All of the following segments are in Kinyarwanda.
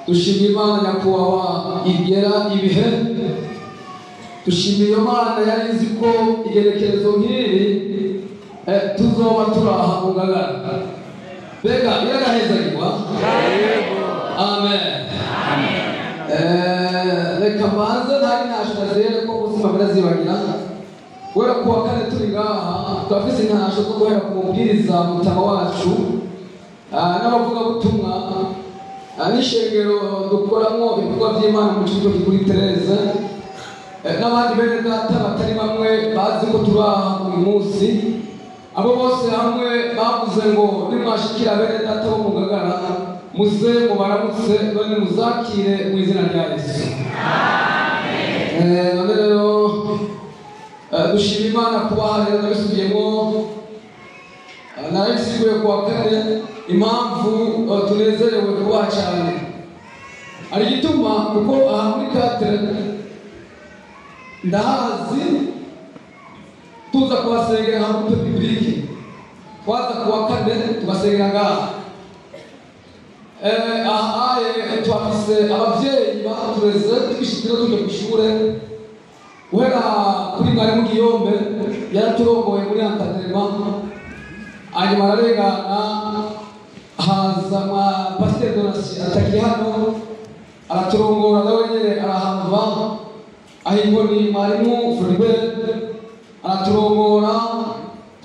dushimira Imana nyakubahwa igera ibihe, dushimira Imana yari izi ko igerekerezo nk'iri tuzoba turaha mu Ngagara. Bega iragahezagirwa. Amen. Reka mbanze ntari nashazere ko ubuzima burazibagira. Wera kuwa kane turi ngaha twafise intasho zo guhera ku mubwiriza mutama wacu n'abavuga butumwa n'ishengero dukoramo ibikorwa by'Imana mu kigo kuri Tereze n'abandi bene data batari bamwe bazi ko turaha uyu munsi. Abo bose hamwe bavuze ngo nimwashikira bene data bo mu Ngagara muze mubaramutse none muzakire mu izina rya Yesu. Amen. None rero dushima Imana kuba hari nabisubiyemo narabisiguye kuwa kane impamvu tunezerewe kuba cyane ari gituma kuko aha muri Katre ndahazi tuza kubasengera hamwe muri biblike twaza kuwa kane tubasengera ngaha twafise abavyeyi batureze twishikira tuje kw'ishure guhera kuri mwarimu Giyombe yaraturongoye muri Antadrema hanyuma ararengana haza Pasteur Donatien ataki hano araturongora nawe nyene arahava ahimbo ni mwarimu Floribert araturongora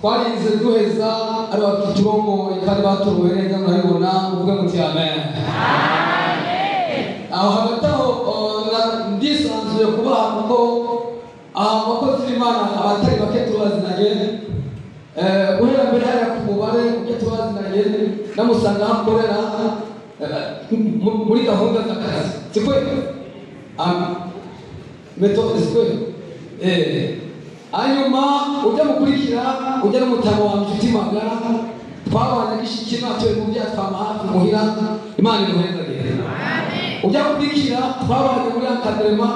twarinze duheza ari bakiturongoye kandi baturoye neza murabibona uvuga muti amen. Aho hagati aho ndisanzuye kubaha kuko abakozi b'Imana abatari bake tubazinanye guhera mbere hariya ku mubare uke tubazinanye namusanga aho akorera muri gahunda z'akazi sikwe metode sikwe hanyuma ujya mukurikira ujya n'umutabo wa Nshuti Magara twabana gishikira atuye mu byatwama hafi muhira Imana imuhezagire. Ujya mukurikira twabana muri Akadema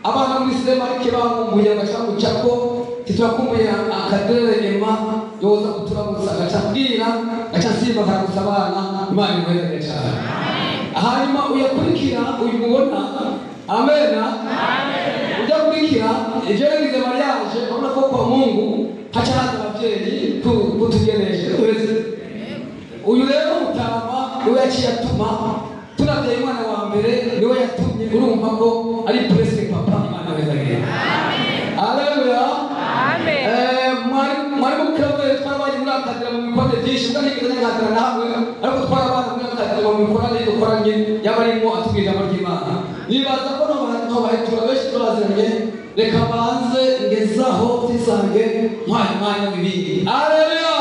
abana muri Semarike bahumbuye agashaka gucako titwakumbuye akadere ema yoza kuturamutsa agacabwira acasimba karagutsa abana Imana imuhezagire cyane. Hanyuma uyakurikira uyu mubona amena ujya kurikira ijerize mariage ubona ko kwa Mungu haca haza abavyeyi kutugeneje uyu rero mutama niwe yaciye atuma tunateye umwana wa mbere niwe yatumye urumva ko ari presque papa Imana wezagire. Haleluya. Mwari mukirabe twabaye muri Akadera mu bikorwa byinshi kandi n'Akadera nawe ariko twabana muri Akadera mu bikorwa dukoranye yabarimo atubwira ry'Imana nibaza ko n'abantu bahitura benshi turaziranye reka banze ngezaho tisange mwanya w'ibindi. Haleluya.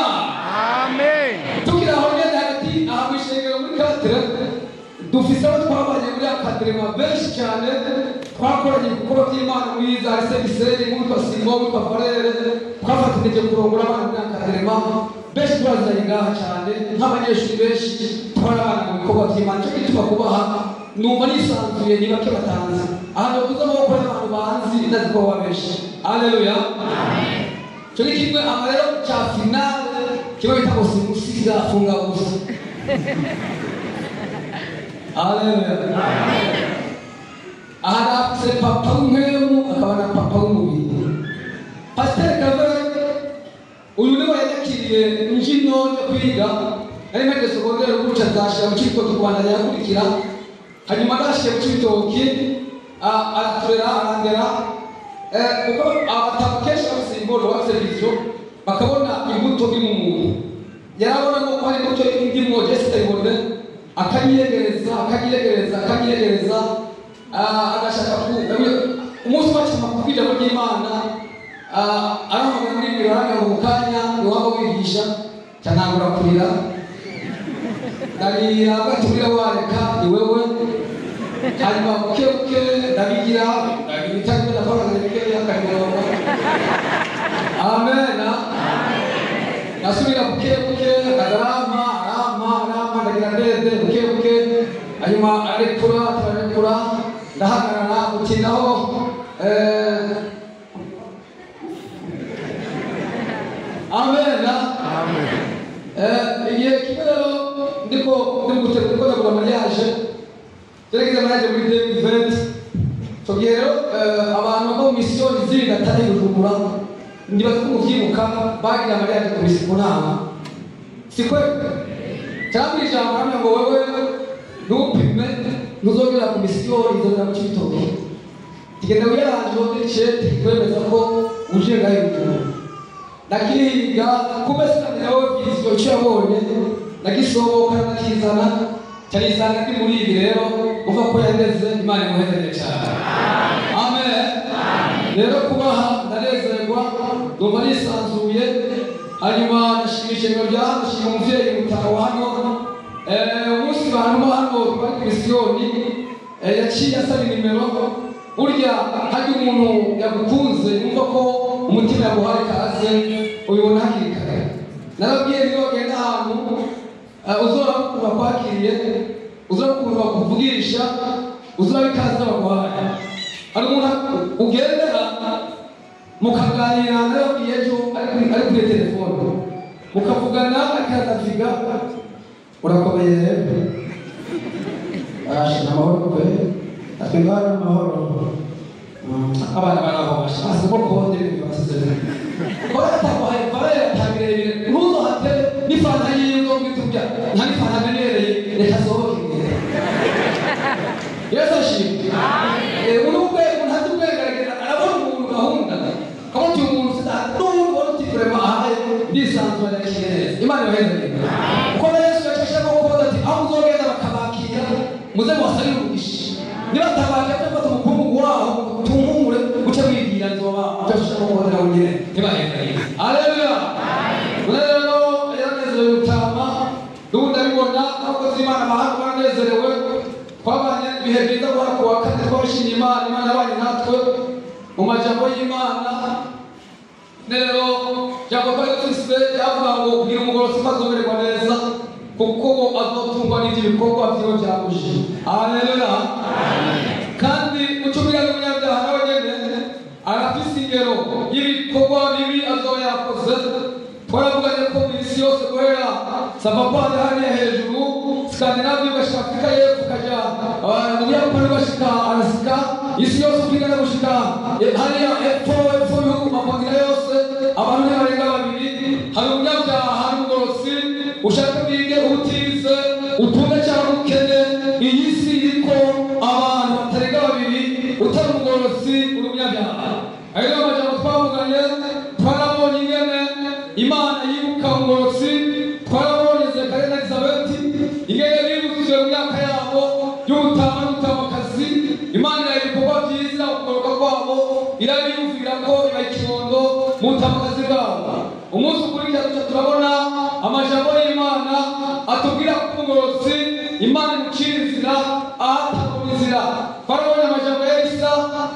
Amen. Tukira aho ngeze hagati aha mwishengero muri Katre dufise abo twabanye muri Akadera benshi cyane twakoranye ibikorwa by'Imana muri za Semiseri muri Kasimo muri Kafarere twafatanyije kurongora abana muri Akadera benshi turaziranye ngaha cyane nk'abanyeshuri benshi twarabana mu bikorwa by'Imana cyo gituma kubaha numva nisanzuye ni bake batanze ahantu kuza amaboko y'abantu banzi ndazi ko wabenshi. Haleluya. Amen. Cyo ni kimwe amarero cya finale kiba bita ngo simusiga afunga ubusa. Haleluya. Amen. Ahadapse papa w'umwemu akaba na papa w'umubiri. Pasteur Kavere uyu niwe yakiriye injino yo kwiga ari muri secondaire ubuca zashira mu cyito Rwanda yakurikira hanyuma arashiye mu cyitoki araturera arandera kuko abatabukesha abasimbolo wa servicio bakabona imbuto y'umuntu yarabona ko hari imbuto y'indimo Jesse ibone akanyegereza agashaka umunsi wacima kubwira mu Imana aravuga muri biranga mu kanya niwaba wigisha cyanangura kurira dari abatubira wareka ni wewe hanyuma buke ndabigira ndabitanga ndafaranga ndabikeye akanyoro. Amen. Nasubira buke agarama ndagira ndende buke hanyuma arekura ndahagarara gukinaho Amen. Igihe kimwe rero ndiko gutegura mariage Turegeze manaje muri 2020 tugero abantu bo mission ziri gatari Bujumbura ndibaza ko muvyibuka bagira amariya ku misi kunama sikwe cyangwa ijambo hamwe ngo wewe nupime nuzogera ku mission izogera mu Cibitoke tigenda wiranje wote kwemeza ko uje ngayo nakiga kumesa nawe bizyo cyabonye nagisoboka nakizana cyalisanga ndi muri ibi rero uva ko yandeze Imana imuhezere cyane amen rero kubaha ndarezerwa ndumva nisanzuye hanyuma nashimishe ngo byahashimye umuvyeyi mutaka wa hano umunsi bantu hano bari ku misiyoni yaciye asaba nimero urya hari umuntu yagukunze yumva ko umutima yaguhaye kaze uyibona hakiri kare narabwiye niba wagenda ahantu uzora kwakiriye uzora ukuntu bakuvugisha uzora bikaza baguhaye hari umuntu ugendera mukaganira narabwiye ejo ari kuri telefone mukavugana akadaviga urakomeye rero ashina amahoro kwe atwigana amahoro abana baraho bashaka ko konde bibaseze ko atabaye bare tabirebire ntuzo hate nifana yiyo ngitubya ntari fana benereye reka sohoke Yesu shimwe urubwe ntazubwegeragera arabona umuntu gahunda kabati umuntu sida n'umuntu wari utifurema ahaye ndisanzwe nakireza Imana yohereze ko Yesu yashaka ko ati aho uzogenda bakabakira muze wasari umugisha niba tabaje cyangwa umukungu waho tumumure uce wigira nzoba cyashaka ko wona wonyine ntibahekanye haleluya rero yaneze utama ndunda bibona abakozi Imana bahanga banezerewe twabanye bihe byiza kwa kuwa kane twashimye Imana abanye natwe mu majambo y'Imana rero jambo kwa Kristo yavuga ngo kugira umugoro sifazomererwa neza kuko azotungwa n'ibikorwa byiwe byaguje haleluya kandi ucumira n'umunyabyaha nawe nyene arafise ingero y'ibikorwa bibi azoba yakoze twaravuganye ko mu isi yose guhera Sabapande hariya hejuru Skandinavia ugashika Afrika y'Epfo ukaja mu Buyapani ugashika Alaska isi yose ukigana gushika hariya epfo y'ibihugu makontinent yose abantu barenga babiri hari umunyabyaha hari umugorosi ushaka bige ubutize utunge cyangwa ukene iyi si iriko abantu batarenga babiri utari umugorosi uri umunyabyaha ayo majambo twavuganye twarabonye ingene Imana yibuka umugorosi twarabonye Zekariya na Elizabeth ingene bibukije mu myaka yabo y'ubutama n'ubutamakazi Imana ibikorwa byiza ukoroka kwabo irabiyumvira ko ibakibondo mu butamakazi bwabo umunsi ukurikira duca turabona amajambo y'Imana atubwira ko umugorosi Imana imucira inzira ahatakoma inzira twarabonye amajambo ya Elisa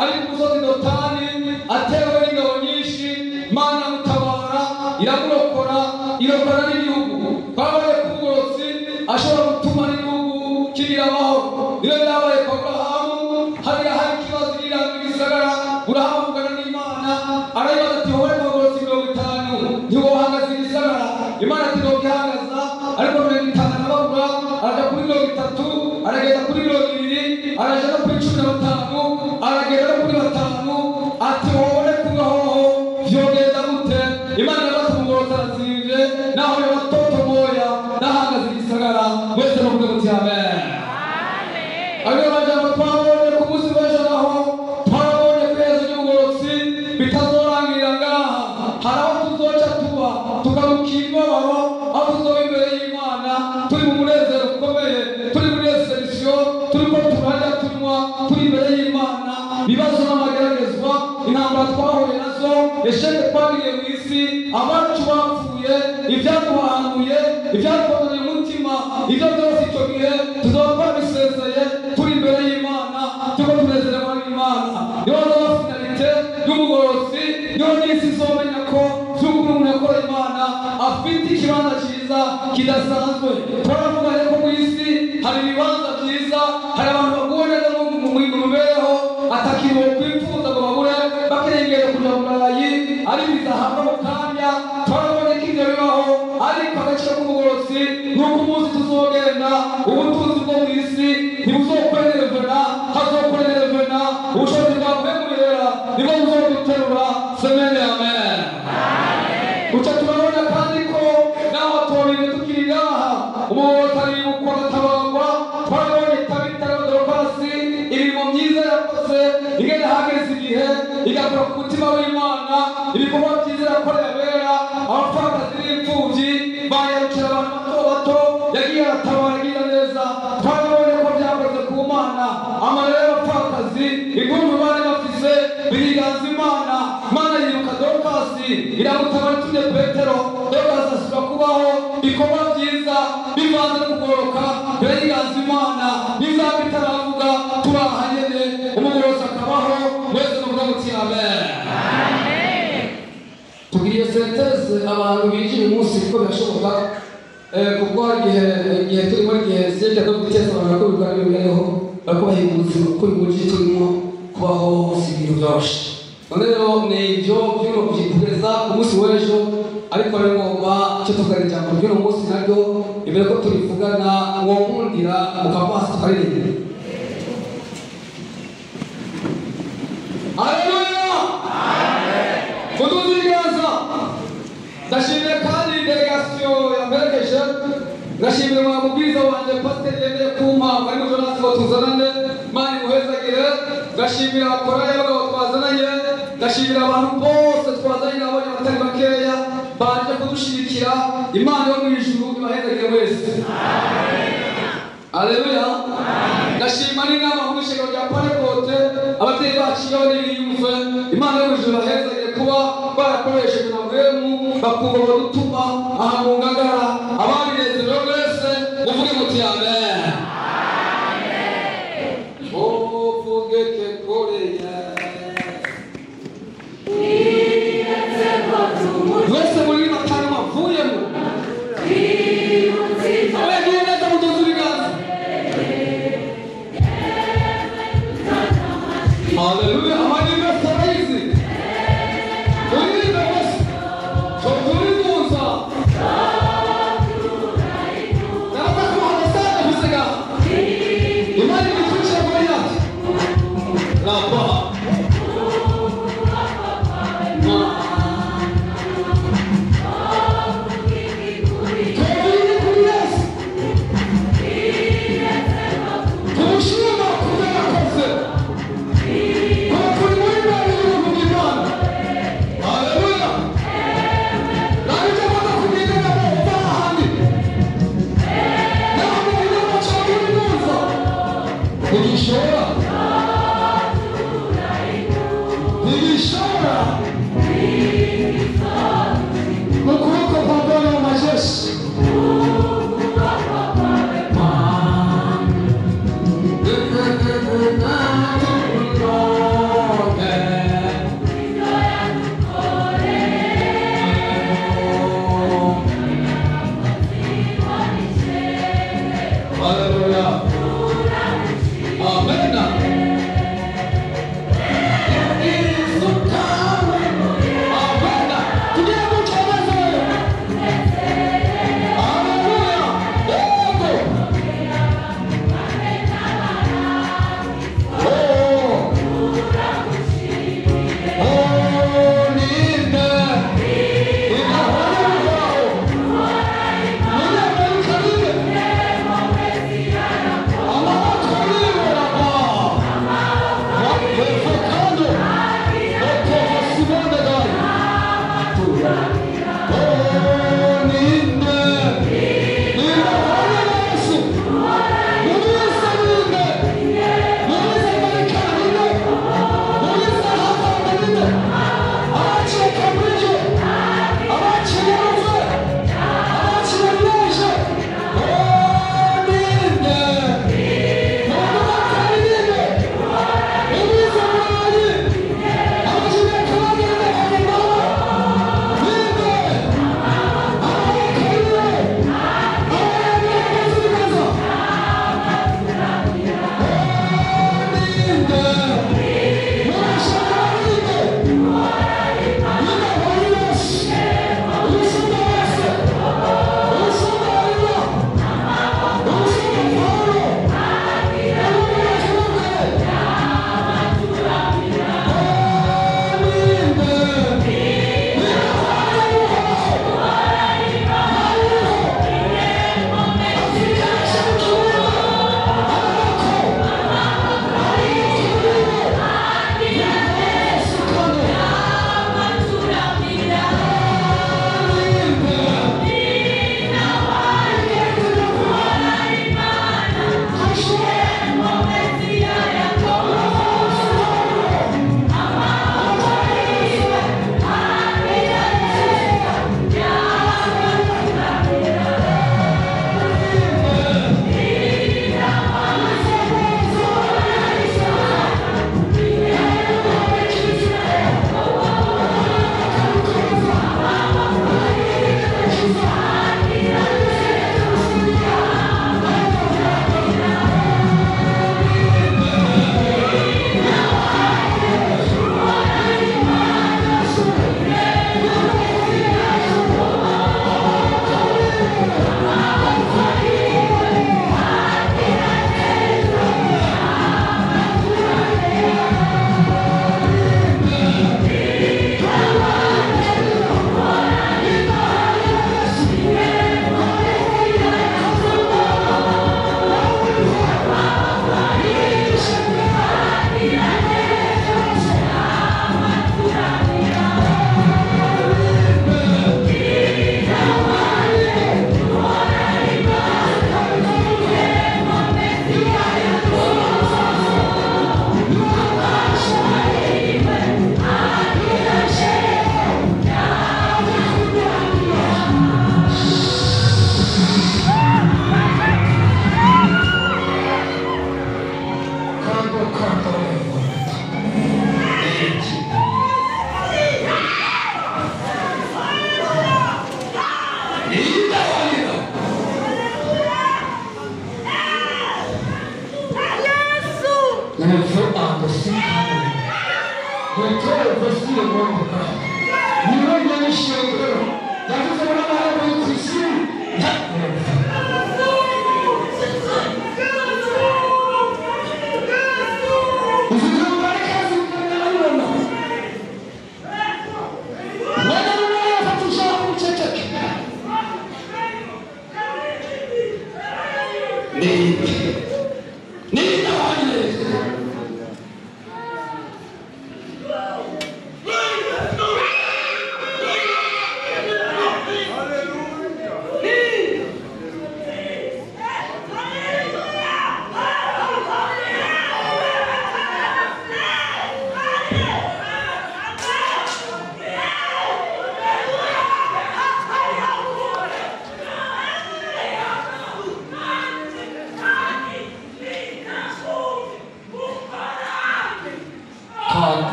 ari ku musozi Dotani atewe n'ingabo nyinshi Imana mutabara iramurokora irokora n'igihugu twarabonye ko umugorosi ashobora gutuma n'igihugu kigira amahoro niyo byabaye kwa Aburahamu hariya hari ikibazo iranga igisagara Aburahamu avugana n'Imana arayibaza ati wowe umugorosi 50 ntiwohagaze igisagara Imana ati nogihagaza ariko 50 n'ababura araja kuri 30 arageza kuri 20 araja no kuri 15 arageza no kuri 5 ati wowe kubaho vyogenda gute Imana yabata umugorosi arazinje naho yabatoto moya nahagaze igisagara wese no kuvuga ati amen ayo majambo twabonye ku munsi w'ejo naho twabonye kweza y'umugorosi bitazorangira ngaha hari aho tuzoca tuba tukarukirwa baba aho tuzoba imbere y'Imana turi mu munezero ukomeye turi muri reception turi ko turajya tunywa turi imbere y'Imana bibazo n'amageragezwa intambara twahuye nazo esheke twagiriye mu isi abacu bapfuye ibyaduhanuye ibyadukomeye umutima ibyo byose icyo gihe tuzoba twabisezeye turi imbere y'Imana tuko tunezerwa n'Imana niyo nzoba finalite y'umugorosi niyo n'isi izomenya ko by'ukuri umuntu yakora Imana afite ikibanza cyiza kidasanzwe twaravuganye ko mu isi hari ibibanza byiza hari abantu baguwe neza mu mibereho atakiriwe kwifuza ngo babure bakirengera kuja mu Burayi ari bizahabwa mu kanya twarabonye ko ibyo bibaho ariko agaciro k'umugorosi nuko umunsi tuzogenda ubutunzi bwo mu isi ntibuzokwemerera umutima w'Imana ibikorwa byiza yakoreye abera abapfakazi n'imfubyi bayarukira abantu bato yagiye aratabara agira neza twabonye ko byakoze ku Mana amarira y'abapfakazi ingundu bari bafise biriganza Imana Mana yiruka Dorukasi iramutabara itumye Petero Dorukasi asubira kubaho ibikorwa byiza bivanze no kugoroka biriganza Imana n'izaba itaravuga turahanyene umugorozi akabaho mwese muvuga muti amen. Tugiriye sentence abantu binjira umunsi kuko birashoboka kuko igihe turi muri gihe sije cyo guteza abantu ko bigana bibereho bakubaha ubuzima ko ibuje turimo kubaho sibiro byoshe none rero ni ibyo by'uno byitugeza ku munsi w'ejo ariko rero ngomba cyo tuganira ijambo ry'uno munsi naryo imbere ko turivugana mwomundira mukavasi tukaririmbira. Haleluya! Amen! Kuduzigaza ndashimye kandi delegation yamperekeje ndashimye mubwiza wanje pastor yemeye kumpa bari mu Jonas ngo tuzanane mani muhezagire ndashimira abakoraya b'abagabo twazananye ndashimira abantu bose twazanye nabonye batari bakeya baje kudushirikira Imana yo mu ijuru ibahezagire wese. Amen! Haleluya! Ndashima n'inama mu ishengero rya Panekote abateye baciye n'ibiyumve Imana yo mu ijuru ibahezagire kuba barakoresheje na mwemu bakumva badutuma aha mu Ngagara ababinezerewe wese muvuge muti amen. Amen. Muvuge ke koreya wese muri matano mavuyemo abagiye neza mutoza ibiganza. Haleluya. Amani mestarizi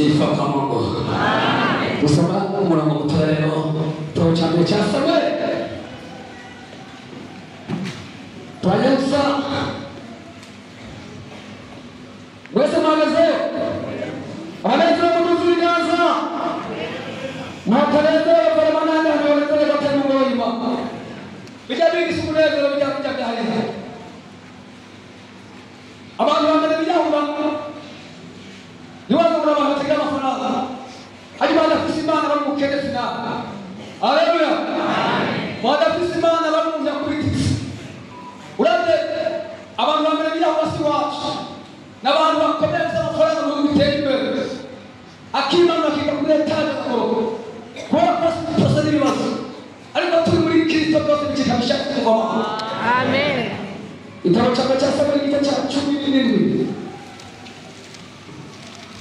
Sifa kwa Mungu. Tusoma umurongo mutoya rero to cyane cya Samuel. Twayensa. Wese magazeo. Anajua mtu Gaza. Matareze kwa manana ndio kwa Mungu ima. Bijabi simulezo bijabi hali. Abantu bameze byahura. Niwaza kuna bahatega amafaranga. Hari bana kusimana bari mu kene final. Haleluya. Amen. Bana kusimana bari mu yakubitisi. Urate abantu bameze byahura siwacu. N'abantu bakomeza amafaranga mu bitera imbere. Akimana kikakure tane ko. Kwa pasa n'ibibazo. Ariko turi muri Kristo byose bikikamisha kuvama. Amen. Itaro chapa cha Samuel gita cha 17.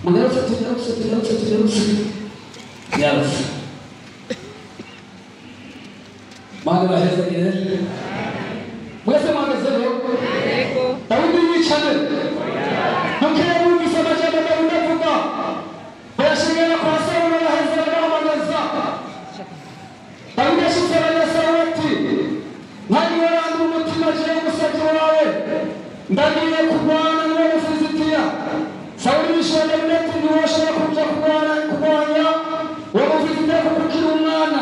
Mwanzo tunaruhusu. Yes. Maana heza ile. Mwese magazeo. Yego. Daudi ni channel. Mkeo Mungu sema jambo la unavuka. Bashingana kwa sababu na heza na magaza. Daudi ashifanya na sauti. Nani wangu mutima je musajja wawe. Ndagire kubwana n'obufizitia. Sauli bishobora ndetse ntiwashobora kuja kurwanya wamufizitia kukukira umwana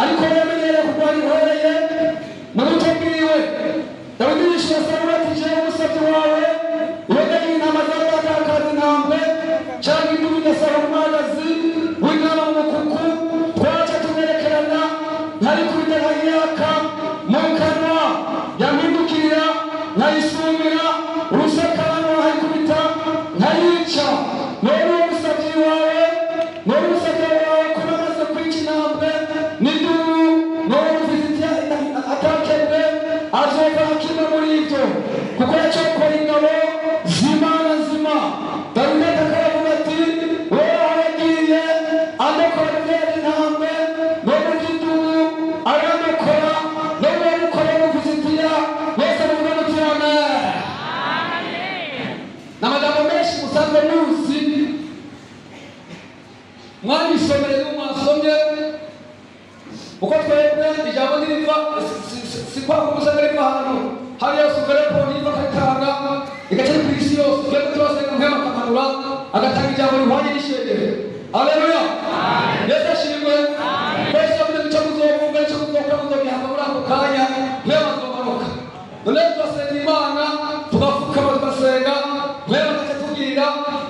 ariko yamenyere kurwanya ihoreye mu buto bwiwe. Dawidi yishyura Sawuli ati jewe umusabyi wawe uyogaye intama z'abatakazi ntambwe cyangwa indubu igasaba umwagazi w'intama mu mukuku twaca tumerekerana ntarikubita nkayaka mu kanwa yampindukirira nkayisumira urusakano nkayikubita nkayica none umusabyi wawe kuba amaze kwica intambwe n'idubu none umufitiye atakebwe azova kimwe muri ibyo kuko yacokora ingabo zimana zima. Dawidi akaravuga ati wowe aragiye andokora byari intambwe none idubu arandokora none ukora umufitiye wese muvuga muti amen. N'amagambo menshi musanzwe muzi mwanisomere n'umwasomye uko twebwe ijambo n'iriva si kwa kumusanga riva ahantu hariya suverepo niva akatanga igacana ku isi yose twebwe turasenga nk'ema akamanura agatanga ijambo rihwanye n'ishengero. Haleluya. Yesu ashimwe. Twese yavuze icyo muzovuga icyo muzokora muzobihamba muri ako kanya nk'ema azomanuka. None turasenga Imana tugapfukama tugasenga nk'ema akatubwira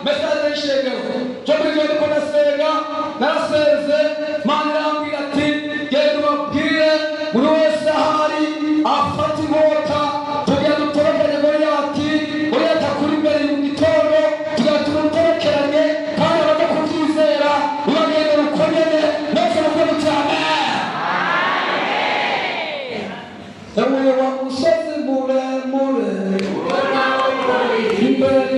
mesaje y'ishengero cyo muri gihe duko nasenga narasenze Imana irambwira ati genda ubabwire buri wese ahari afata inkota tugira dutorokanye Goliyati akuri imbere mu gitondo tugira tumutorekeranye kandi abaza kubyizera ubagenda rukomene ndetse rukomene cyane. Ewe wa musozi muremure imbere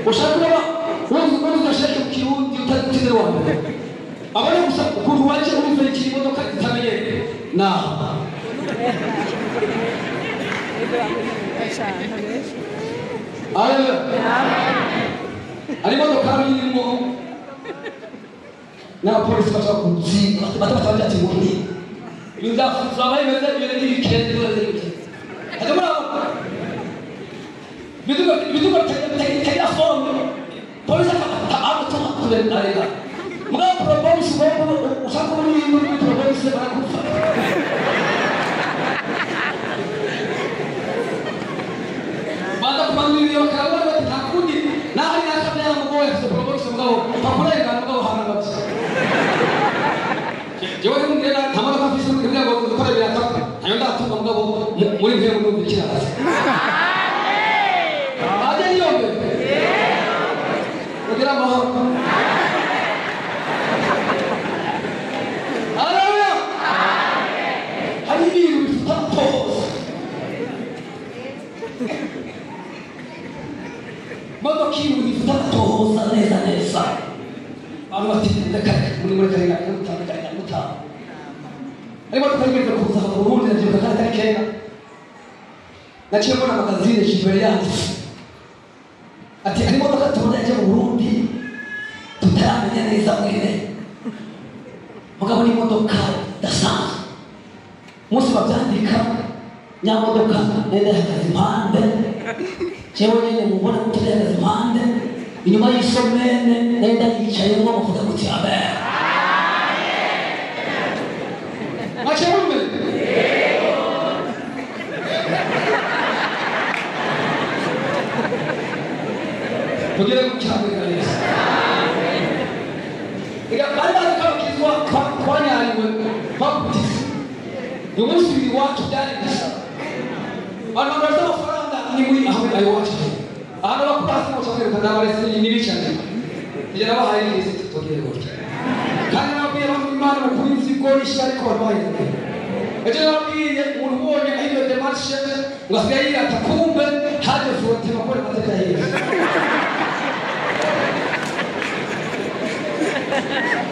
ushaka uzi udashaka kirundi utagize wambaye abone gusa ukuntu waje naho ari imodoka irimo n'abapolisi bashaka kuzinga batabajya ati muri bizafuza abayemeza ibyo n'ibikende bazirike hajya muri abo biduga tegera fomu polisi akafata abatuma kurenga mugabo probosi bobo ushaka muri probosi barakufa banda kumandiri bakabona bati ntakundi naho yakabya mugoye so probosi mugabo pakurega mugabo hana bati jewe ngenda ntamara kafise muri bya ngo dukora birataka ayo ndatuka mugabo muri mwe muri bikiraza aje yombe kugira amahoro haleluya hari ibintu bifata modoka ibintu bifata neza abantu batinda muri karina mutanga ariko tukagira kuza mu Burundi na Jika kandi kera naciye mbona magazine shibere yanditse ati ari modoka tubona yaje mu Burundi tutaramenya neza mwene mugabo ni modoka dasanzwe musi babyandika nyamodoka nenda hakazi impande jewe nyene mubona kutereza impande inyuma y'isomene nenda yicayemo muvuga kuti amen macherume tugere kucyane kalisa ega bari bakabakizwa kwanyariwe bakutisi yumunsi wacu byari bisa abantu bafite amafaranga ni muri aho ayo wacu ahantu bakubasa mu cyane kandi abarese n'ibicane ije nabahaye n'isi tugere gutya kandi nabwiye abantu Imana mu kurinzi ko ishari ko babaye ejo nabwiye umuntu ubonye ahiyo demarche ngo asigaye atakumbe haje furote bakore mateka yesu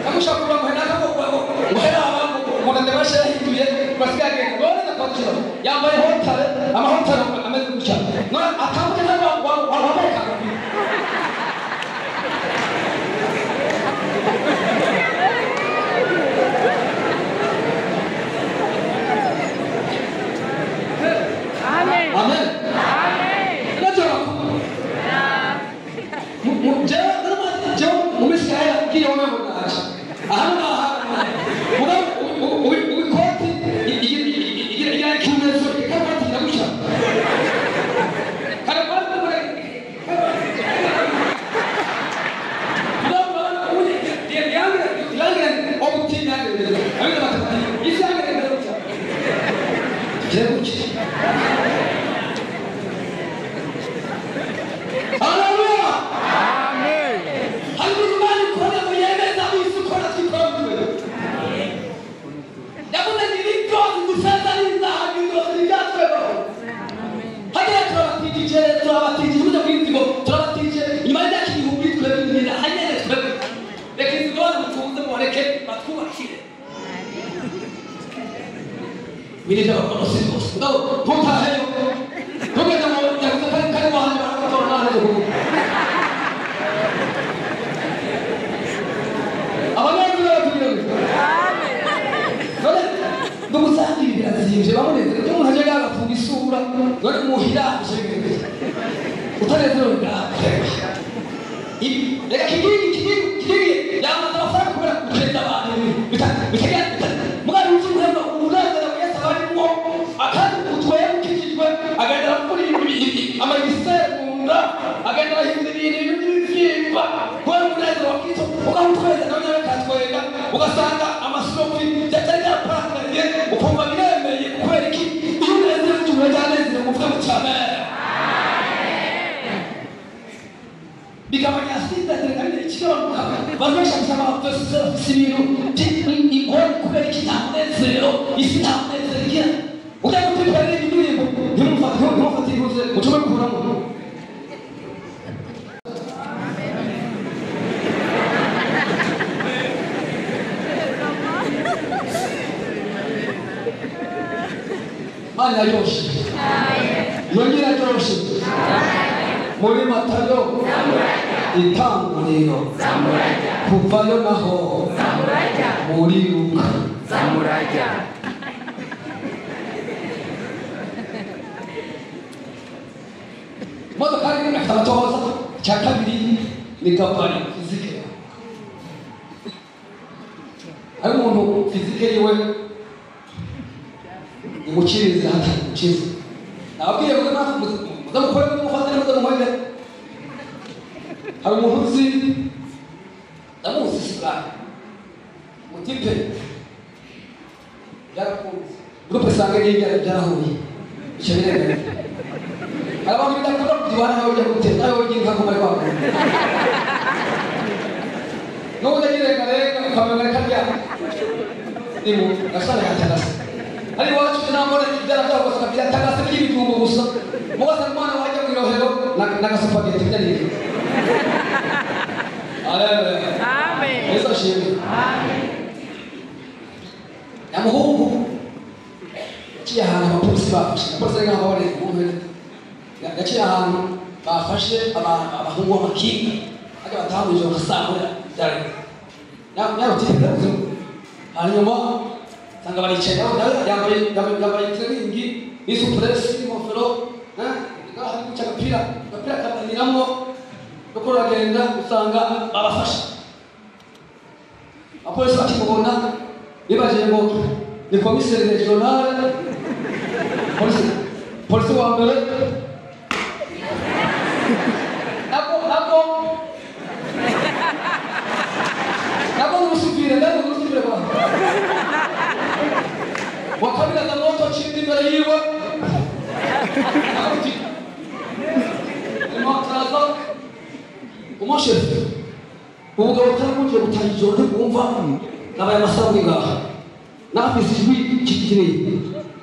amushakura mu henaka ko muhera abantu umuntu demarche yahinduye basigaye ngone na kwakira yambaye hotare amahotare ameze gutya none atambuke nabo wabeka Amen. Amen. Najua. Jauh mumiskaya kile wamemwacha. Ahana. Muda ukoti igire kimezo kama tinabusha. Kana bado muri. Muda uli yange obutina ngere. Amina batati. Isanga ngere. Jebuchi. Haleluya. Amen. Hallelujah kwa kuyemeza usukora kikombe. Yabona nilito ndiseza ninza hagindo ndiyatwebo. Hage turabatije muda kwinzigo turabatije nyuma y'aki hubitwe bindira hanyene twebwe. Reka izigora mutunze mureke batwubakire. Milita bakonosibos. Ndao pontaheyo. Tugenda mu yakuza kari wahanje barakotora naho. Abanyarwanda batubwira. Amen. None ndumusangira birazimje baboneze cyo umuntu aje agafunga isura none muhira ashegeze. Utanezero bwa. Reka kigiri yamaze afara kubera kugenda abantu. Bitagenda. Mugari uzuhema umunezero wese barimo akandi utwaye mukijijwe agenda kuri amagisenda agenda hinda ibintu by'imva kwa munezero wakito ukahutweza nawe nakatwega ugasanga amasoko cyari yapanganye ukumva biremeye kubera iki unezero cyumwe cyanezero muvuga mu cyame bigabanya sida kandi ikibazo bazesha kusaba abafese sibiro ingoro kubera iki ntanezero isi ntanezero gira ujya gutwara indirimbo ntumufate ibuze utume kuramo Imana yaryoshe. Yongera yaryoshe. Muri Matayo itanguriro kuvayo naho muri Luka Zamurajya. Modoka ari akabatoza cya kabiri ni kapari fizike. Ari umuntu fizike yiwe imucirize hata mucize. Nabwiye ngo muzamukore n'umufatane muzamuhende. Hari umuntu uzi ndamuzi sigara. Mutipe yarakunze. Grupe sange y'igera byarahuye. Icyo birebe. Abantu bidakora kudibana nawe ujya gutera nawe ugiye nka kumara kwako. Nuko ndagireka reka ukamenya karya. Nimu gasana yatagasa. Ari wacu n'amore byara byako sakabira tagasa by'ibijumbo gusa. Mugasa mwana wajya mu rohero nagasapageti byari. Amen. Yesu ashimwe. Amen. Yamuhungu cyahana abapolisi bafashe. Abapolisi ngabo bari kumwe. Yaciye ahantu bafashe abahungu b'amakinga ajya batahuje basahura byari n'abatifite hanyuma sanga baricaye yambaye training n'isupresi n'ingofero hari guca agapira kabaniramo nuko uragenda usanga babafashe abapolisi bakimubona bibagiye ngo ni komiseri regionale polisi wa mbere Nako musufire kwa. Wakabila na moto chini mbele yiwe. Nauti. Imakaza. Umoshe. Ubuga butamuje butayijoro kumva nabaye masabu ngaha. Nafisi jwi kikire.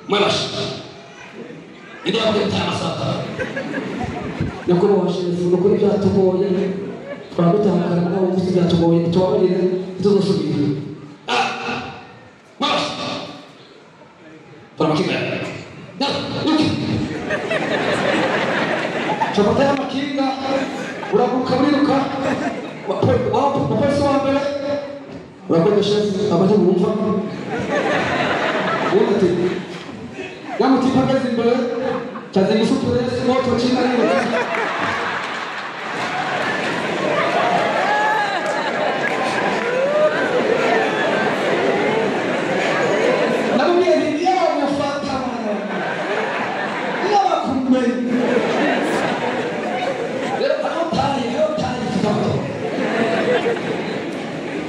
Mwabashi. Ide abye tamasaka. Nakuru washize nakuru byatugoye. Twabutangara nawo uvuze byatugoye tubabarire tuzosubira. Mwabashi. Turamukinga. Chapata ya makinga urabuka buriruka wapolisi wa mbere urakwenda shefu abaje bumva ubundi yamutipa ageze imbere cyaze gisupuresi moto china niruka nabwiye nti yawe mufata yawe kumenya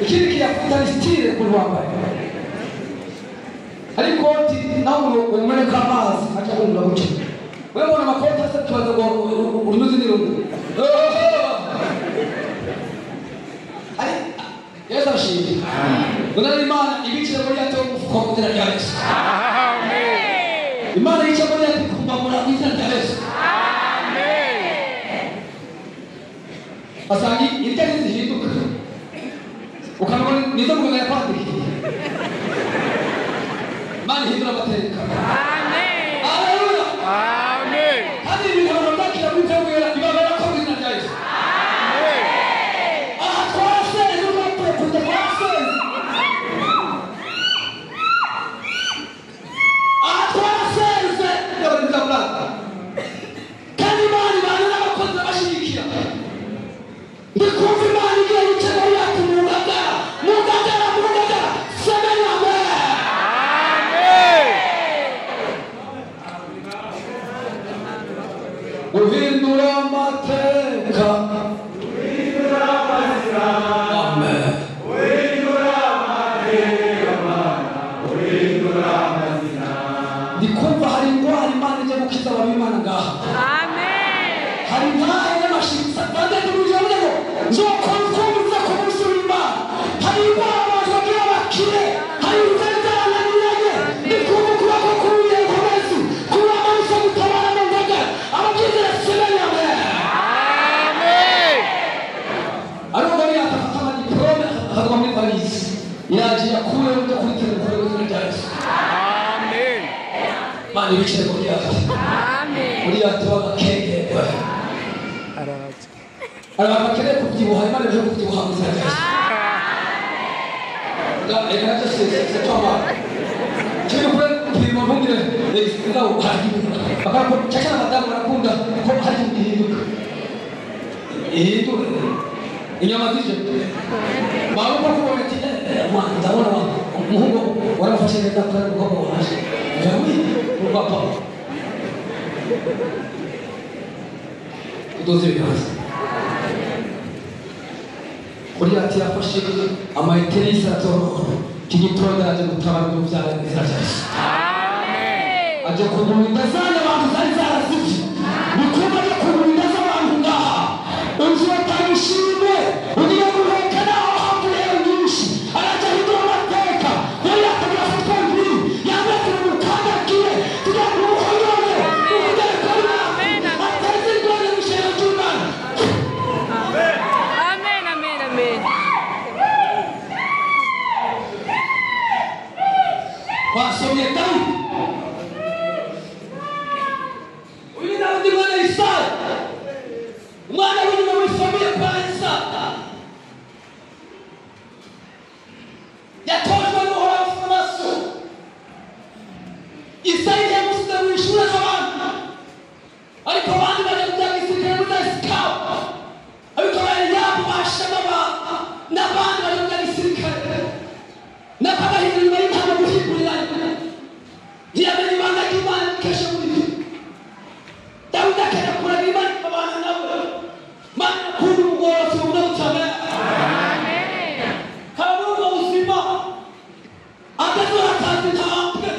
ikindi kiyafuta ni stile kulwambaye ariko koti nawe umeneka amazi acha kumva guce wewe una makoti asa tubaza ngo unyuze n'irungu ari Yesu ashimwe Bwana Imana ibicira muri yato umufuko kutera Yesu amen Imana yica muri yato kumbamura izina Yesu amen asangi itari zihinduka ukanabona nizo muganga ya Padiri Mani hindura amateka amen haleluya amen hadi ibintu bakira kwitewera ibabara ko izina rya Yesu amen aha twase n'uko kujya kwase aha twase n'abandi b'Imana kandi bari n'abakozi bashigikira ndikumva Imana igiye gucana yacu mugagara semenya amen uhindura amateka uhindura amazina amen uhindura amateka uhindura amazina ndikumva hari indwara Imana ije gukiza ab'Imana ngaha amen hari ntahe n'amashitsi bande tubijone ngo nzokonfuza ku munsi w'Imana hari indwara bagira bakire hari inzara n'irage ndikumva kubako kuye kubezi kuba amaraso gutabara mu mbaga abagize semenya amen amen ariko ni atafata diplome akagwa muri Paris yaje yakuye cyo kuri telefone ya Yesu amen imana ibicire muri yati muri yati w'agakenge arabaza akeneye kubyibuha imana ejo kubyibuha muzira cyose reka nacyo se twaba kiri kure kupima mpungire ngaho hagibuka bakako cyakana abadamu barakunda ko hari ihinduka ihinduka inyama zije bawe ko kubona ati ndabona umuhungu warafashe neza kuri ubwo waje yawe papa tudoze bikaza kuri ati yafashe amaiterisa atoro kigitoda aje gutabara mu byara bizajya amen aje kuburinda zana abantu zari zarazivye bikuma yo kuburinda z'abantu ngaha unziye tanishime ugiye guhekana aho rero nyinshi araje hidura amateka yari yatagira twumvi yambaye mu kanda kiye tujya mu hoyone amen ateze ngone mishero cy'Imana amen amen amen wasomye tayi uyu Dawidi mwana Isaya mwana w'umuntu w'ifamiye kwa Isaka yatojwe n'uhoraho amaso Isaya yamusize mu ishuri z'abantu ariko abandi bajya kujya gisirikare muri sikawu ariko Eliyabu bashema n'abandi bajya kujya gisirikare n'abahindura y'intama guhigurira ntiyamenye ibanga ry'Imana rikesha muri byo Dawidi akajya kuraga Imana ikabana nawe Mana akunda umugorozi mu bw'ubutame kabura ubwo buzima agazora akazi intambwe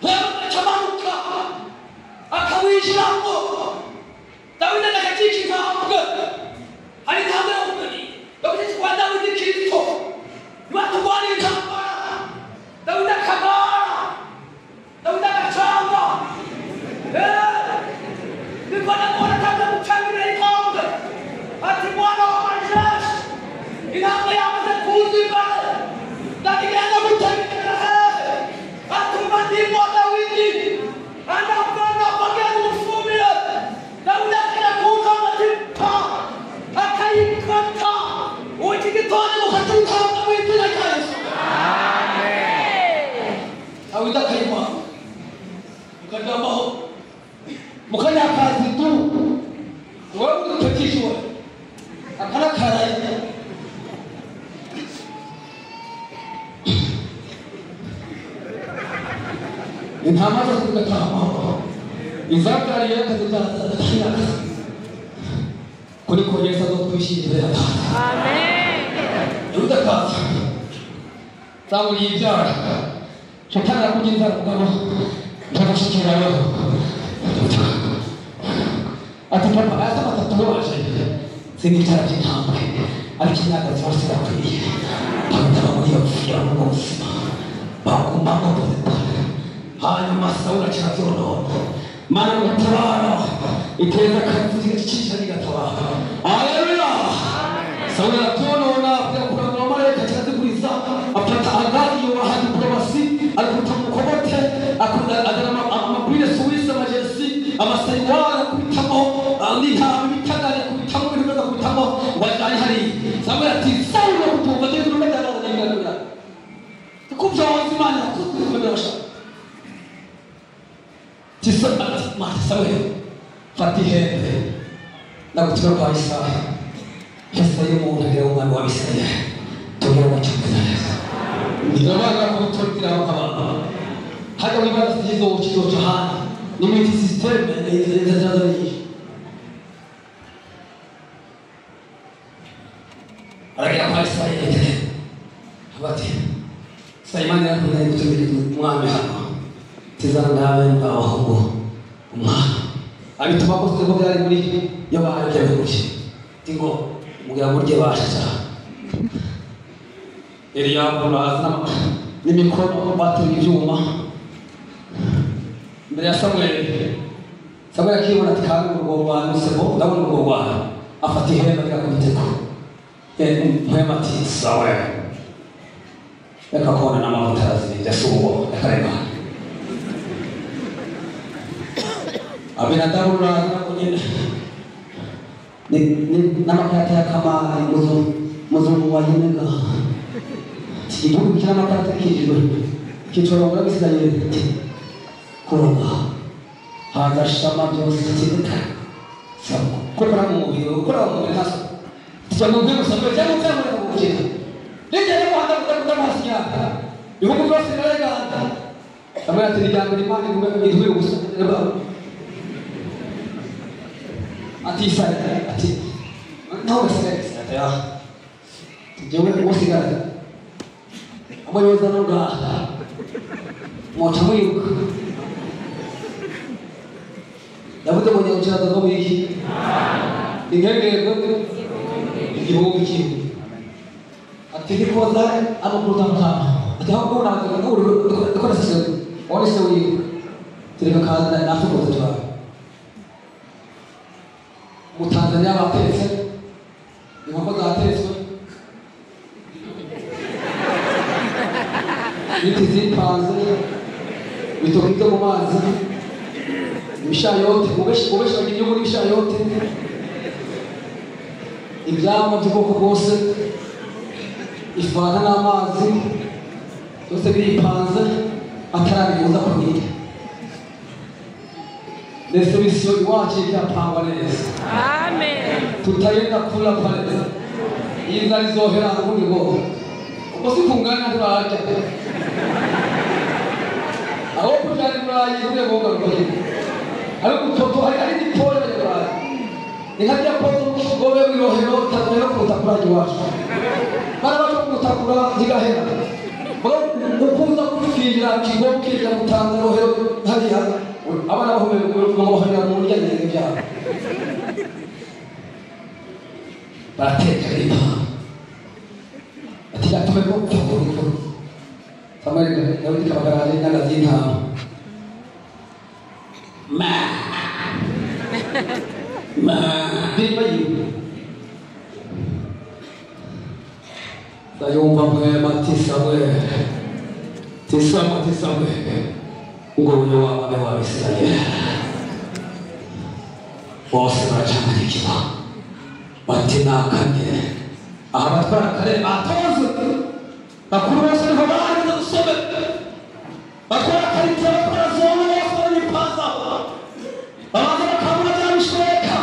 ntiyaboneka amanuka akawijiramo Dawidi agakika intambwe hari intambwe yo kugezwa Dawidi Kristo nibaturwanira intambara Dawidi akagara Dawidi agacanga nibona kubona kaza gucangira intambwe ati mwana wa majeshi intambwe yamaze kuzima ndagenda gutangira atuma ndimo Dawidi anapenda bageni ufumile Dawidi akira kuza matipa akayikata ukigitone mukatuka mwitira Yesu amen Dawidi akayima mukajambaho mukanya akazi tu wewe utakishwa akana karaye intama zose zigataha izakari yakazitaza kuri ko Yesu azotwishimira amen udakaza saburi ibyara cyatara kugenza kugabo ndabashikirayo ati papa asa batatubaje sinitara cy'intambwe ariko imyaka zose bakwiye bakaba muri yo kugira ngo ubuzima bakuma ko hanyuma Sawuli cyazorono Mana mutabara iteza kandi cyicari gatabara haleluya Sawuli atonona kurangura mareka cyaziguriza apata agari yo bahandi probasi alikuta mukobote akunda adama amabwire suwisa majensi amasaywara kubitamo andi nta bitagare kubitamo biruza kubitamo wajari hari Sawuli ati Sawuli kutumva cyo kurumeza n'ingabira tukubya wazimana kutumva Tisa Sawuli fatihende nagutura kwa Isaya Yesu y'umuntu agera umwana wa Isaya tugera mu cyumba nibabanga kuturira abantu hajya wibaza zizo ukizo Johana ni muri system y'izazazanye aragera kwa Isaya abati Sayimani yakuye gutumira umwami hano tizangawe ngaho umwana abituma ko twego byari muri yo baje kurushye tingo mugira burye basha Eliyabu bazana n'imikono baturi ibyuma mbere ya Samweli akibona ati kandi urwo rwanda usebo ndabona urwo rwanda afata ihembe ajya ku gitego mpema ati sawa yakakona n'amavuta arazibye asubo yakareba Abinadamu lazima kwenye ni namakata ya kama muzungu wa Yenega. Igihugu kina namakata kijwe. Kichoro ngora bisanye kuroga. Haza shama byose kideka. Sabo. Kokora mu mubiri, ukora mu mubiri naso. Sabo byo sabo cyangwa cyangwa kugukina. Nige rero handa kudamasinya. Ibihugu byose birarega. Amara tijambo limani ngumbe ngiduye gusa. Ati sana ati nawe sasa ya jewe usigara amoyo zanonga motamuyu yavuze ngo nyakira zo biki ingenge igihumbi kimwe ati koza amakuru tamkama ati hapo na ko sasa wale sio hiyo tireka kaza na fuko twa mu Tanzania batetse inkoko zatetswe biti zipanze bitoki byo mu mazi ibishayote ubeshi bagiye muri ibishayote ibyamo by'ubwoko bwose ifana n'amazi byose biripanze atarabibuza kubira Nesse missio iwacu cyapangwa neza. Amen. Tutayenda kula pale. Inza lizohera kundi go. Uko sikungana turaje. Aho kujana turaje kule boga kule. Ari kutoto ari dipole turaje. Nikajya pozo gobe birohero tatero kutakura iwacu. Bara bacho kutakura zigahera. Ukuza kufikira kigo kija mutanza rohero hariya. Abana bahumeka bahumeka mu njyana y'ibyaha barateka riba ati atume ko cyakora samarira Dawidi kabagaraje n'agazinta ma bibayu sayumva mwe matisawe tisawe Ngoyo wawe wa Israeli bose baracanganyikirwa batinakanye abatwara kare batoze bakuru bose niho bari gusome bakora kare cyangwa zone bose nipaza abaza bakamura byabishweka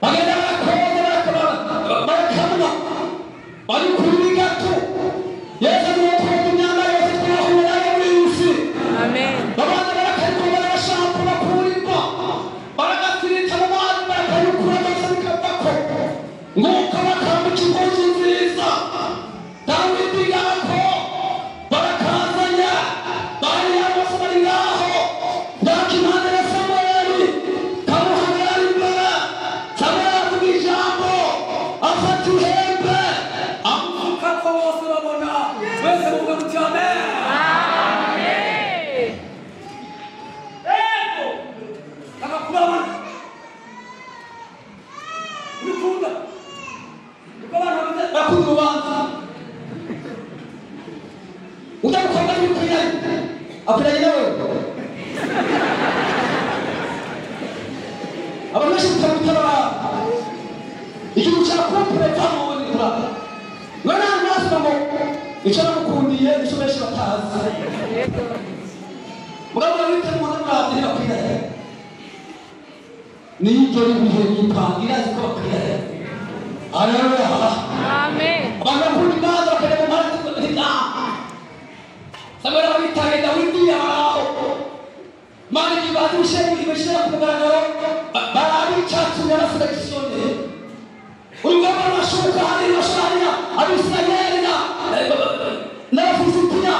bagenda bakoza bakamura bari kuri gato Yesu ni uko imyanda yose twahura nayo mwisi amen babana barakariko barashaka bakurimba baragatirita mu mazi barakayukura bose bikavako nguko bakambuka ingozi nziza Dawidi yako barakazanya bari bose bari ngaho ndakimana na Samueli kamuhagarara imbere Samueli avuga ijambo afata ihembe amuka ko bose babona wese muvuga muti amen Apalagi nawe abanashi kutabutara igihugu cyakumpure cyangwa wonira wana nasamo icara mukundiye ishobeshi bataza mugabo wite mu ntabwo bakwira ni ibyo bihe yipangira ziko bakwira Haleluya amen abantu baza bakere mu mara Samuel abitaye Dawidi aho mari kibadu shebu ibeshera kugaragara barabi cyatsu ya selection urugamba rwashuka hari bashanya abisirayeli na Filistina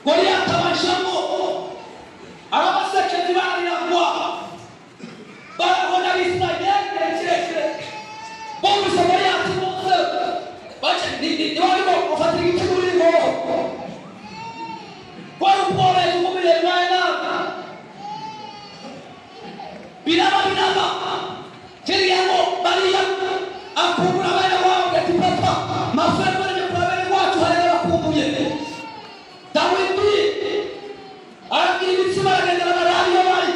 Goliath abashamo arabaseke dibari yakwa barabona Isirayeli kirekire bombi Goliath bose baje ni walipo ufatiri kiburimo Kwa upole kumile mwana Binama Chiri yango Maria Akubura wale wao Gatipapa Mafendo na nyeprawele watu Halela kumbuye Dawidi Arakiri mitsima Genda na marari ya wali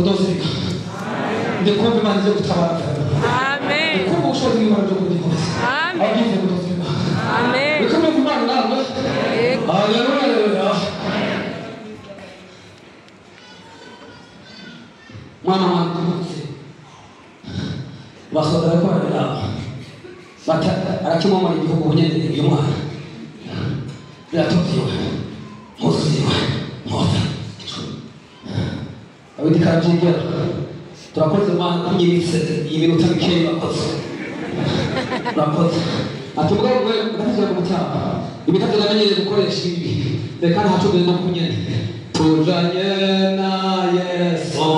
kudozeka ndikumva Imana ije gutabara Amen. ndikumva ubushobozi bw'Imana bwo kudukomeza agize kudozeka Amen. ndikumva Imana namwe haleluya mwana wanjye basohora ko bata arakimomora igihugu nyene uyu mwana biratotiwe muziwe mota abindi karajigera turakoze mwana kunyimitse iminota mikeyi bakoze atubwa gwe ndakije kumutamba ibitatu namenyere gukoresha ibi reka ntacu no kunyene tujanye na Yesu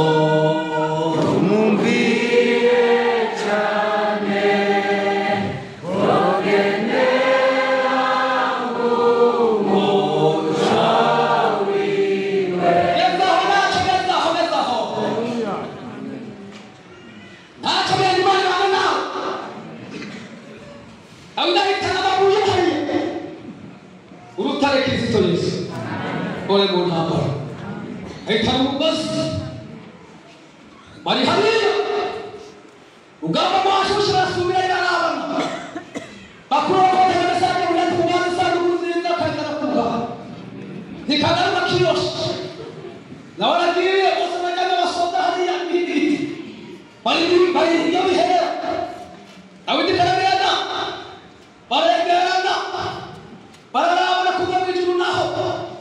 oleh Muhammad. Aitan bus. Mari hari. Ugama masuk sudah sumber dalam. Aku orang yang besar yang bulan bulan besar berusia nak kaya puga. Di kanan makios. Lawan lagi orang macam masuk hari yang ini. Balik dia berhera. Awak di kanan ada. Balik dia ada. Para orang kuda berjuru naho.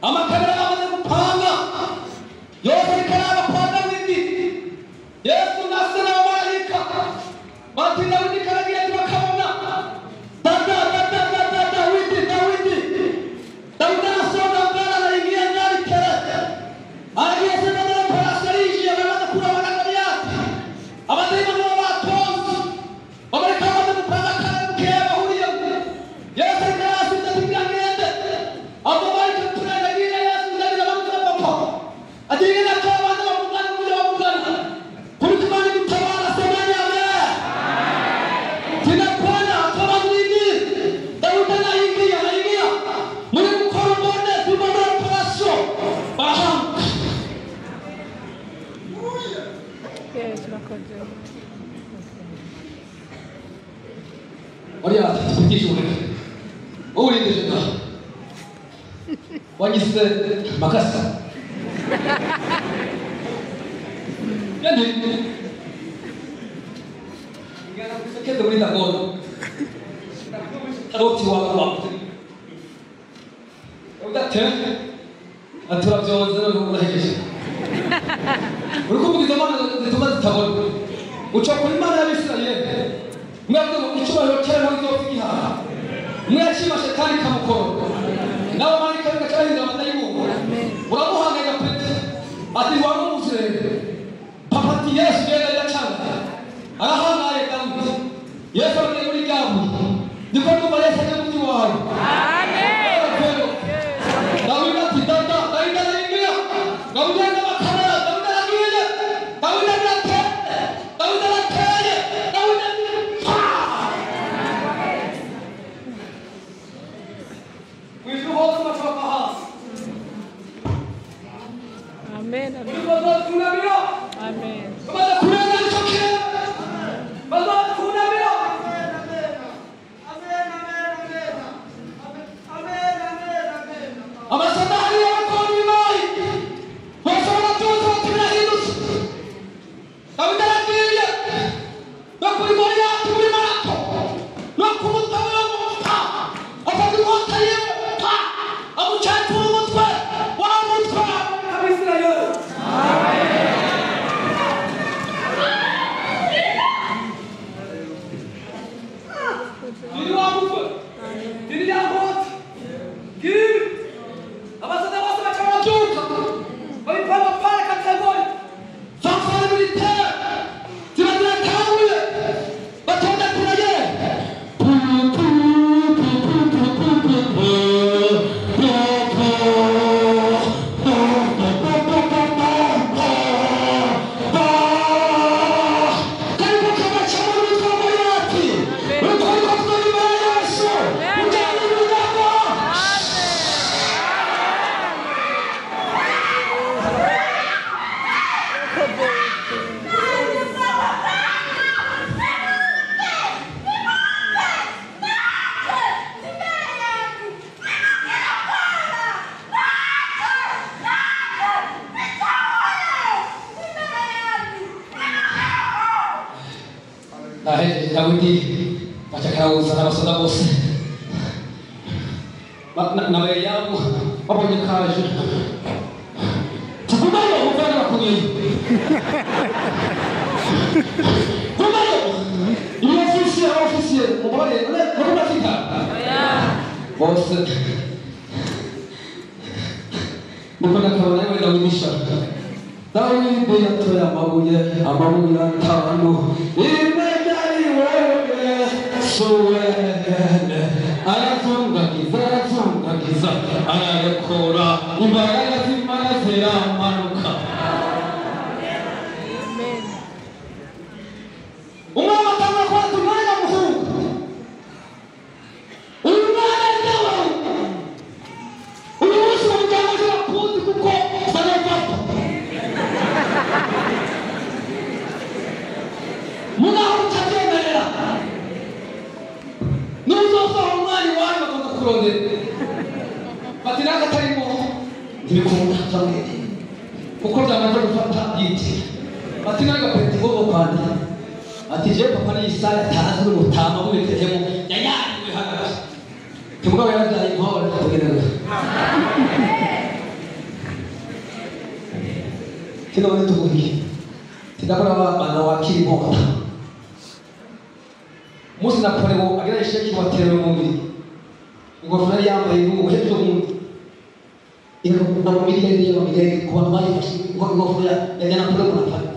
Ama kamera amaze gupanga yose karaba kwanda windi Yesu nasana abamarayika batinda windi karagira tubakabona Dawidi Dawidi nasona mbara na ingia ndani kere aragiye sana na parasariji abana kura wana Goliath abadima no batonzi abareka amaze gupanga kare kera huriye Yesu karasi ndabigangende abo Adiga kwa wana wabugana mule wabugana kulikumani kutawala semani amen tina kwana kama nini Dawudi na ingia mule mkoro mbone tumana parasyo baham Yes, nakoje Oria tupitisho mule uli ndishika wanyise makasa Yani, ingana kusekeza muri tagono. Taroti wakwa. Udate atura byonze no guhejeje. Uruko mugize mana tumaze tagono. Uca kuri mana y'Isirayeli. Mwabwo icyubahiro cyane muri zo kihaha. Mwashima shetani kamukoro. Nawe mani kandi kahinda abadayimu. Uramuhanganya pete. Ati wamuze. Papati Yesu yenda yachanga. Arahangaye Dawidi. Yesu ari muri gabu. Niko kumara Yesu muri wawe. Amen. Dawidi ati Dawidi aringira. Dawidi n'amakara, Dawidi aringira. Dawidi arateye. Dawidi arateye. Dawidi. Dawidi achakarawuza n'abasoda bose na Mariyamu babonye kaje tuvumayo umuvana bakunye tuvumayo iyo ofisiye mubare none bafika bose mukona kabona yewe Dawidisha Dawidi yatoye amabuye atanu imejari wewe suwene arafungagiza ararekura imbaraga z'Imana ziramanuka umwana atanga kwa tumanya muhungu umwana ndawa uyu munsi umuganga akuzi kuko sanapapa munaho utagenderera nuzofa umwanya wawe bakaza kurondera bati nakatarimo ntibikunda cyane kuko byamaze gufata yiti bati nagapeti ngo kwanda ati je papa ni isaya tazi n'umutama w'ibitehemo yanyariwe hagati timugabo yarajaye imporo tugenera kino wale tukuhi tidakora bana wakiri mota musi na polego agira isheki watera umubiri ingofero yambaye n'ubuheto mu ino na mumiri yari kwa mayi ingofero yajana polego na pale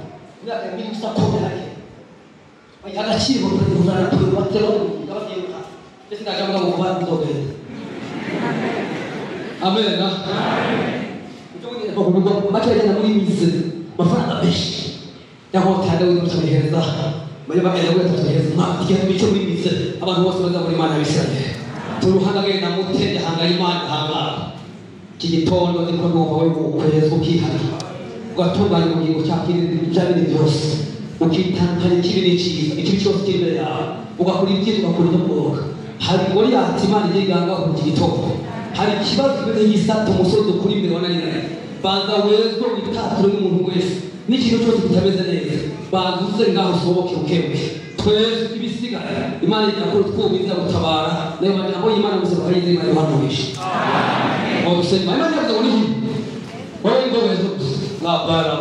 ndaka mimi kusakoma yake agaciro kuzana polego watera ndabagiruka ndetse ndajamga gukora ndobe amen ubugo bakajya muri mizi mafaranga menshi yaho tanda w'umutuheza muri bakajya w'umutuheza matiye bico muri mizi abantu bose baza muri Imana bisanye turuhanga genda mutende hanga Imana hanga kigitondo niko numva we ukwezi ukihana ugatunganya ubugingo cyakiri byose ukitantanya kibi n'iki iki cyose kiri yawe ugakora ibyiza ugakora n'ubwoga hari muri ati Imana iganga ku kigitondo hari kibazo y'isata umusozi kuri mbere wananiranye banza wezwe witature n'umuntu wese n'ikintu cyose kitameze neza banzuze ngaho usohoke ukebuke twese ibisigara Imana yakora twubiza gutabara nayo majambo y'Imana gusa bayize Imana yahanurisha amen obusema Imana yavuze ngo ni wowe ngo wezo la bara